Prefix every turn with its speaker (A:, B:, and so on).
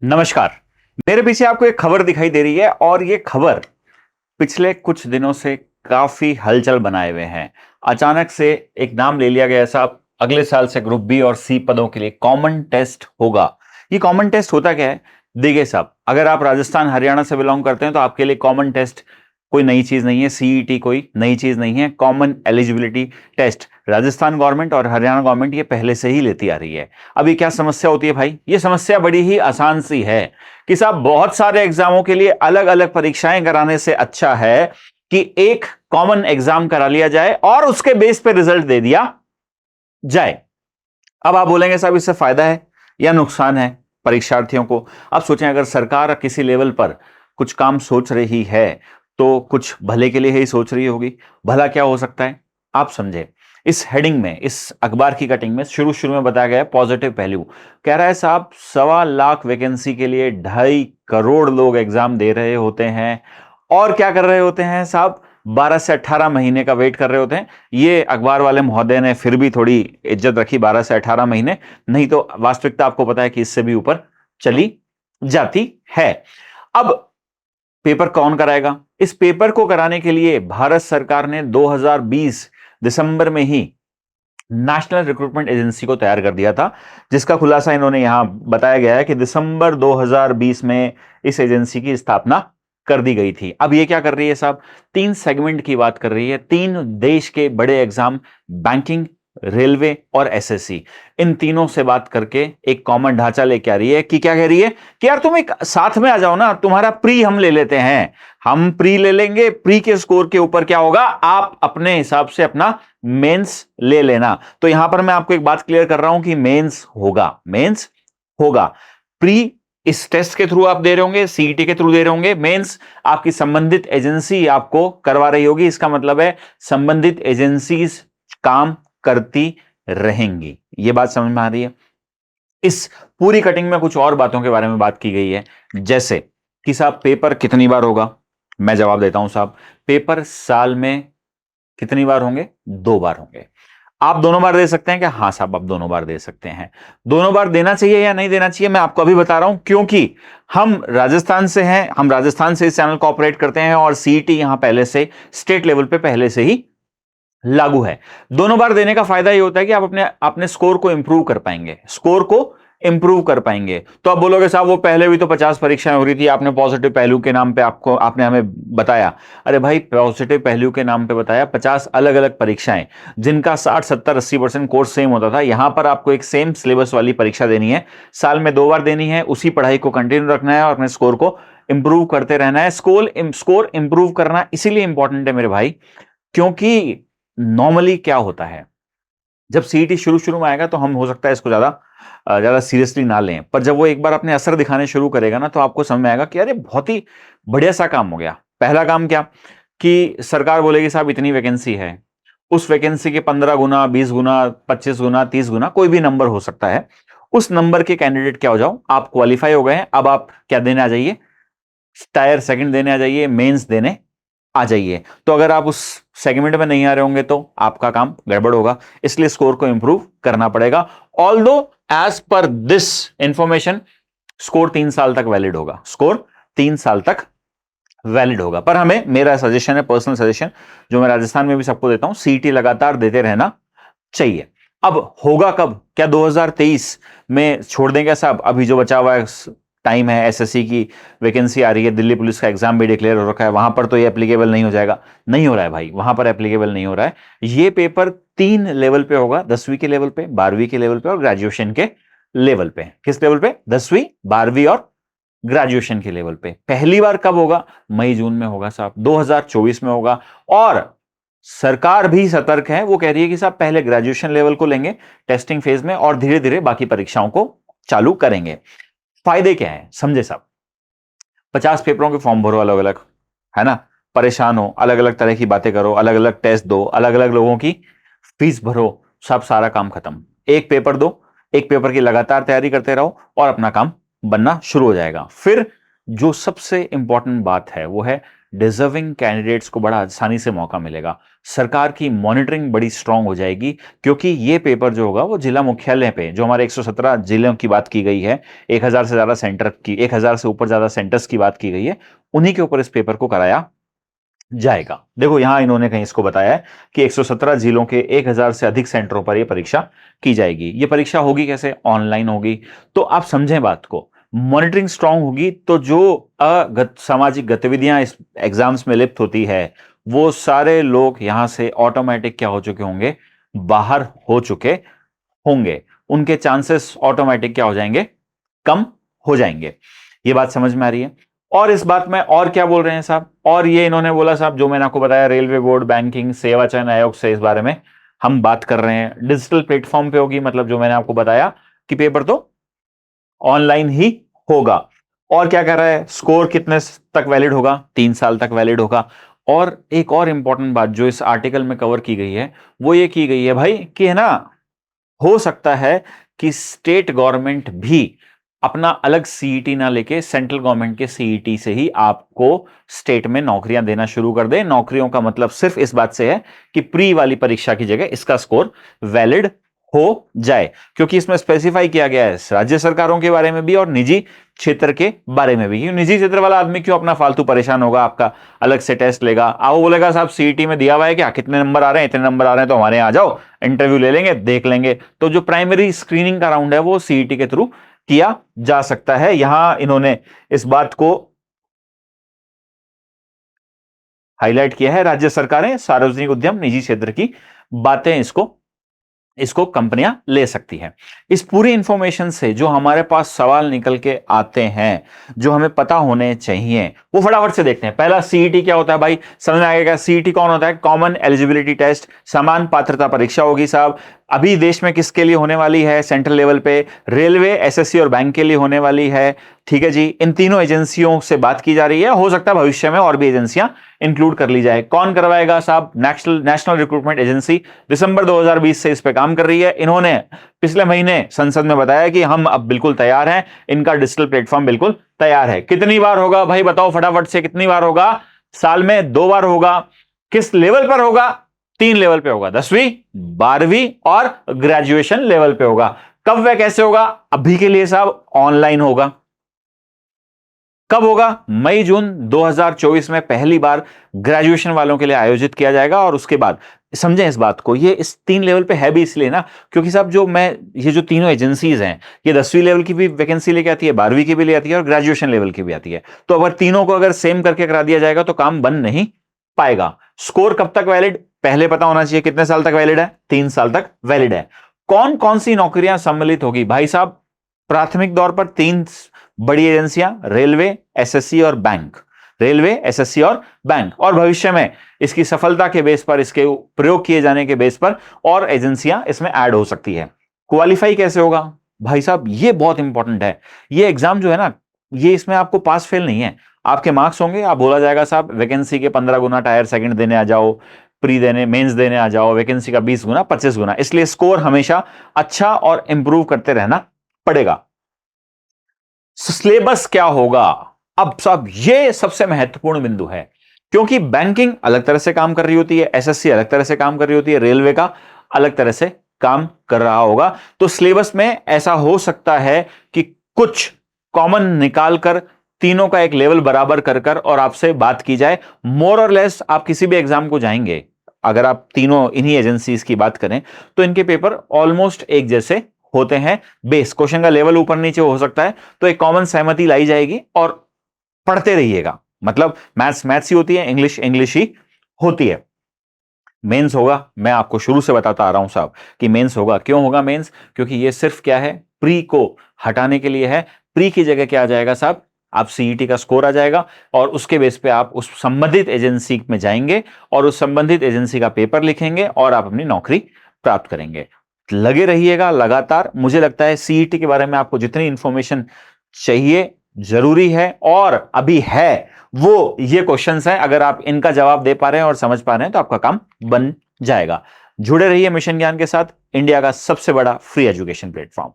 A: नमस्कार। मेरे पीछे आपको एक खबर दिखाई दे रही है और ये खबर पिछले कुछ दिनों से काफी हलचल बनाए हुए हैं। अचानक से एक नाम ले लिया गया साहब, अगले साल से ग्रुप बी और सी पदों के लिए कॉमन टेस्ट होगा। ये कॉमन टेस्ट होता क्या है? देखिए साहब, अगर आप राजस्थान हरियाणा से बिलोंग करते हैं तो आपके लिए कॉमन टेस्ट कोई नई चीज नहीं है, सीईटी कोई नई चीज नहीं है। Common eligibility test Rajasthan government और हरियाणा गवर्नमेंट ये पहले से ही लेती आ रही है। अभी क्या समस्या होती है भाई? ये समस्या बड़ी ही आसान सी है कि साहब बहुत सारे एग्जामों के लिए अलग अलग परीक्षाएं कराने से अच्छा है कि एक कॉमन एग्जाम करा लिया जाए और उसके बेस पे रिजल्ट दे दिया जाए। अब आप बोलेंगे साहब इससे फायदा है या नुकसान है परीक्षार्थियों को? आप सोचें, अगर सरकार किसी लेवल पर कुछ काम सोच रही है तो कुछ भले के लिए ही सोच रही होगी। भला क्या हो सकता है आप समझे। इस हेडिंग में, इस अखबार की कटिंग में शुरू में बताया गया है पॉजिटिव पहलू। कह रहा है साहब 1.25 लाख वैकेंसी के लिए 2.5 करोड़ लोग एग्जाम दे रहे होते हैं और क्या कर रहे होते हैं साहब? 12 से 18 महीने का वेट कर रहे होते हैं। ये अखबार वाले महोदय ने फिर भी थोड़ी इज्जत रखी, 12 से 18 महीने, नहीं तो वास्तविकता आपको पता है कि इससे भी ऊपर चली जाती है। अब पेपर कौन कराएगा? इस पेपर को कराने के लिए भारत सरकार ने 2020 दिसंबर में ही नेशनल रिक्रूटमेंट एजेंसी को तैयार कर दिया था, जिसका खुलासा इन्होंने यहां बताया गया है कि दिसंबर 2020 में इस एजेंसी की स्थापना कर दी गई थी। अब ये क्या कर रही है साहब? 3 सेगमेंट की बात कर रही है। 3 देश के बड़े एग्जाम, बैंकिंग, रेलवे और एसएससी, इन तीनों से बात करके एक कॉमन ढांचा लेके आ रही है कि क्या कह रही है कि यार तुम एक साथ में आ जाओ ना, तुम्हारा प्री हम ले लेते हैं, हम प्री ले लेंगे। प्री के स्कोर के ऊपर क्या होगा, आप अपने हिसाब से अपना मेंस ले लेना। तो यहां पर मैं आपको एक बात क्लियर कर रहा हूं कि मेंस होगा। प्री इस टेस्ट के थ्रू आप दे रहे होंगे, सीईटी के थ्रू दे रहे होंगे। मेंस आपकी संबंधित एजेंसी आपको करवा रही होगी। इसका मतलब है संबंधित एजेंसीज काम करती रहेंगी। यह बात समझ में आ रही है? इस पूरी कटिंग में कुछ और बातों के बारे में बात की गई है, जैसे कि साहब पेपर कितनी बार होगा। मैं जवाब देता हूं साहब, पेपर साल में कितनी बार होंगे? 2 बार होंगे। आप दोनों बार दे सकते हैं क्या? हां साहब, आप दोनों बार दे सकते हैं। दोनों बार देना चाहिए या नहीं देना चाहिए, मैं आपको अभी बता रहा हूं, क्योंकि हम राजस्थान से हैं, हम राजस्थान से इस चैनल को ऑपरेट करते हैं और सीईटी यहां पहले से स्टेट लेवल पे पहले से ही लागू है। दोनों बार देने का फायदा यह होता है कि आप अपने स्कोर को इंप्रूव कर पाएंगे। तो आप बोलोगे साहब वो पहले भी तो 50 परीक्षाएं हो रही थी, आपने पॉजिटिव पहलू के नाम पे आपने हमें बताया। अरे भाई, पॉजिटिव पहलू के नाम पे बताया 50 अलग अलग परीक्षाएं, जिनका 60, 70, 80% कोर्स सेम होता था। यहां पर आपको एक सेम सिलेबस वाली परीक्षा देनी है, साल में 2 बार देनी है। उसी पढ़ाई को कंटिन्यू रखना है और अपने स्कोर को इंप्रूव करते रहना है। स्कोर इंप्रूव करना इसीलिए इंपॉर्टेंट है मेरे भाई, क्योंकि नॉर्मली क्या होता है, जब सीईटी शुरू में आएगा तो हम हो सकता है इसको ज्यादा सीरियसली ना लें, पर जब वो एक बार अपने असर दिखाने शुरू करेगा ना, तो आपको समझ में आएगा कि अरे बहुत ही बढ़िया सा काम हो गया। पहला काम क्या कि सरकार बोलेगी साहब इतनी वैकेंसी है, उस वैकेंसी के 15 गुना, 20 गुना, 25 गुना, 30 गुना, कोई भी नंबर हो सकता है। उस नंबर के कैंडिडेट क्या हो जाओ, आप क्वालिफाई हो गए हैं। अब आप क्या देने आ जाइए? टायर सेकंड देने आ जाइए, मेंस देने आ जाइए। तो अगर आप उस सेगमेंट में नहीं आ रहे होंगे तो आपका काम गड़बड़ होगा, इसलिए स्कोर को इंप्रूव करना पड़ेगा। Although as per this information score 3 साल तक वैलिड होगा। पर हमें, मेरा सजेशन है, पर्सनल सजेशन जो मैं राजस्थान में भी सबको देता हूं, सीईटी लगातार देते रहना चाहिए। अब होगा कब? क्या 2023 में छोड़ देंगे साहब? अभी जो बचा हुआ है टाइम है, एसएससी की वैकेंसी आ रही है, दिल्ली पुलिस का एग्जाम भी डिक्लेयर हो रखा है, वहां पर तो ये एप्लीकेबल नहीं हो जाएगा। नहीं हो रहा है भाई, वहां पर एप्लीकेबल नहीं हो रहा है। ये पेपर 3 लेवल पे होगा, 10वीं के लेवल पे, 12वीं के लेवल पे और ग्रेजुएशन के लेवल पे। किस लेवल पे? 10वीं, 12वीं और ग्रेजुएशन के लेवल पे। पहली बार कब होगा? मई जून में होगा साहब, 2024 में होगा। और सरकार भी सतर्क है, वो कह रही है कि साहब पहले ग्रेजुएशन लेवल को लेंगे टेस्टिंग फेज में और धीरे धीरे बाकी परीक्षाओं को चालू करेंगे। फायदे क्या है समझे साहब? 50 पेपरों के फॉर्म भरो अलग अलग, है ना, परेशान हो, अलग अलग तरह की बातें करो, अलग अलग टेस्ट दो, अलग अलग लोगों की फीस भरो, सब सारा काम खत्म। एक पेपर दो, एक पेपर की लगातार तैयारी करते रहो और अपना काम बनना शुरू हो जाएगा। फिर जो सबसे इंपॉर्टेंट बात है वो है डिजर्विंग कैंडिडेट्स को बड़ा आसानी से मौका मिलेगा। सरकार की मॉनिटरिंग बड़ी स्ट्रांग हो जाएगी, क्योंकि ये पेपर जो होगा वो जिला मुख्यालय पे, जो हमारे 117 जिलों की बात की गई है, 1000 से ज्यादा सेंटर की, 1000 से ऊपर ज्यादा सेंटर्स की बात की गई है, उन्हीं के ऊपर इस पेपर को कराया जाएगा। देखो यहां इन्होंने कहीं इसको बताया है कि 117 जिलों के 1000 से अधिक सेंटरों पर यह परीक्षा की जाएगी। यह परीक्षा होगी कैसे? ऑनलाइन होगी। तो आप समझें बात को, मॉनिटरिंग स्ट्रांग होगी तो जो सामाजिक गतिविधियां इस एग्जाम्स में लिप्त होती है, वो सारे लोग यहां से ऑटोमेटिक क्या हो चुके होंगे? बाहर हो चुके होंगे। उनके चांसेस ऑटोमेटिक क्या हो जाएंगे? कम हो जाएंगे। ये बात समझ में आ रही है? और इस बात में और क्या बोल रहे हैं साहब? और ये इन्होंने बोला साहब, जो मैंने आपको बताया, रेलवे बोर्ड, बैंकिंग, सेवा चयन आयोग से इस बारे में हम बात कर रहे हैं। डिजिटल प्लेटफॉर्म पे होगी, मतलब जो मैंने आपको बताया कि पेपर तो ऑनलाइन ही होगा। और क्या कह रहा है? स्कोर कितने तक वैलिड होगा? 3 साल तक वैलिड होगा। और एक और इंपॉर्टेंट बात जो इस आर्टिकल में कवर की गई है, वो ये की गई है भाई कि है ना, हो सकता है कि स्टेट गवर्नमेंट भी अपना अलग सीईटी ना लेके सेंट्रल गवर्नमेंट के सीईटी से ही आपको स्टेट में नौकरियां देना शुरू कर दे। नौकरियों का मतलब सिर्फ इस बात से है कि प्री वाली परीक्षा की जगह इसका स्कोर वैलिड हो जाए, क्योंकि इसमें स्पेसिफाई किया गया है राज्य सरकारों के बारे में भी और निजी क्षेत्र के बारे में भी। क्यों निजी क्षेत्र वाला आदमी क्यों अपना फालतू परेशान होगा? आपका अलग से टेस्ट लेगा, आओ बोलेगा साहब सीईटी में दिया हुआ है क्या, कितने नंबर आ रहे हैं? इतने नंबर आ रहे हैं तो हमारे यहाँ आ जाओ, इंटरव्यू ले लेंगे, देख लेंगे। तो जो प्राइमरी स्क्रीनिंग का राउंड है वो सीईटी के थ्रू किया जा सकता है। यहां इन्होंने इस बात को हाईलाइट किया है, राज्य सरकारें, सार्वजनिक उद्यम, निजी क्षेत्र की बातें इसको कंपनियां ले सकती हैं। इस पूरी इंफॉर्मेशन से जो हमारे पास सवाल निकल के आते हैं, जो हमें पता होने चाहिए, वो फटाफट से देखते हैं। पहला, सीईटी क्या होता है भाई? समझ में आएगा। सीईटी कौन होता है? कॉमन एलिजिबिलिटी टेस्ट, समान पात्रता परीक्षा होगी साहब। अभी देश में किसके लिए होने वाली है? सेंट्रल लेवल पे रेलवे, एसएससी और बैंक के लिए होने वाली है। ठीक है जी, इन तीनों एजेंसियों से बात की जा रही है। हो सकता है भविष्य में और भी एजेंसियां इंक्लूड कर ली जाए। कौन करवाएगा साहब? नेशनल रिक्रूटमेंट एजेंसी दिसंबर 2020 से इस पे काम कर रही है। इन्होंने पिछले महीने संसद में बताया कि हम अब बिल्कुल तैयार हैं, इनका डिजिटल प्लेटफॉर्म बिल्कुल तैयार है। कितनी बार होगा भाई बताओ फटाफट से, कितनी बार होगा? साल में 2 बार होगा। किस लेवल पर होगा? 3 लेवल पे होगा, 10वीं, 12वीं और ग्रेजुएशन लेवल पे होगा। कब वह कैसे होगा? अभी के लिए साहब ऑनलाइन होगा। कब होगा? मई जून 2024 में पहली बार ग्रेजुएशन वालों के लिए आयोजित किया जाएगा। और उसके बाद समझें इस बात को, ये इस 3 लेवल पे है भी इसलिए ना, क्योंकि साहब ये जो तीनों एजेंसीज हैं, ये 10वीं लेवल की भी वैकेंसी लेके आती है, 12वीं की भी ले आती है और ग्रेजुएशन लेवल की भी आती है। तो अगर तीनों को अगर सेम करके करा दिया जाएगा तो काम बन नहीं पाएगा। स्कोर कब तक वैलिड? पहले पता होना चाहिए कितने साल तक वैलिड है? 3 साल तक वैलिड है। कौन कौन सी नौकरियां सम्मिलित होगी भाई साहब? प्राथमिक तौर पर 3 बड़ी एजेंसियां, रेलवे, एसएससी और बैंक। रेलवे, एसएससी और बैंक। और भविष्य में इसकी सफलता के बेस पर, इसके प्रयोग किए जाने के बेस पर और एजेंसियां इसमें ऐड हो सकती है। क्वालिफाई कैसे होगा भाई साहब? ये बहुत इंपॉर्टेंट है। ये एग्जाम जो है ना, ये इसमें आपको पास फेल नहीं है। आपके मार्क्स होंगे, आप बोला जाएगा साहब वैकेंसी के 15 गुना टायर सेकंड देने आ जाओ, प्री देने, मेंस देने आ जाओ, वैकेंसी का 20 गुना, 25 गुना। इसलिए स्कोर हमेशा अच्छा और इंप्रूव करते रहना पड़ेगा। सिलेबस क्या होगा? अब साहब ये सबसे महत्वपूर्ण बिंदु है, क्योंकि बैंकिंग अलग तरह से काम कर रही होती है, एसएससी अलग तरह से काम कर रही होती है, रेलवे का अलग तरह से काम कर रहा होगा। तो सिलेबस में ऐसा हो सकता है कि कुछ कॉमन निकालकर तीनों का एक लेवल बराबर कर और आपसे बात की जाए। मोर और लेस आप किसी भी एग्जाम को जाएंगे, अगर आप तीनों इन्हीं एजेंसीज की बात करें तो इनके पेपर ऑलमोस्ट एक जैसे होते हैं। बेस क्वेश्चन का लेवल ऊपर नीचे हो सकता है, तो एक कॉमन सहमति लाई जाएगी और पढ़ते रहिएगा। मतलब मैथ्स ही होती है, इंग्लिश ही होती है। मेंस होगा, मैं आपको शुरू से बताता आ रहा हूं साहब कि मेंस होगा। क्यों होगा मेंस? क्योंकि ये सिर्फ क्या है, प्री को हटाने के लिए है। प्री की जगह क्या आ जाएगा साहब? आप सीईटी का स्कोर आ जाएगा और उसके बेस पे आप उस संबंधित एजेंसी में जाएंगे और उस संबंधित एजेंसी का पेपर लिखेंगे और आप अपनी नौकरी प्राप्त करेंगे। लगे रहिएगा लगातार। मुझे लगता है सीईटी के बारे में आपको जितनी इंफॉर्मेशन चाहिए, जरूरी है और अभी है, वो ये क्वेश्चंस हैं। अगर आप इनका जवाब दे पा रहे हैं और समझ पा रहे हैं तो आपका काम बन जाएगा। जुड़े रहिए मिशन ज्ञान के साथ, इंडिया का सबसे बड़ा फ्री एजुकेशन प्लेटफॉर्म।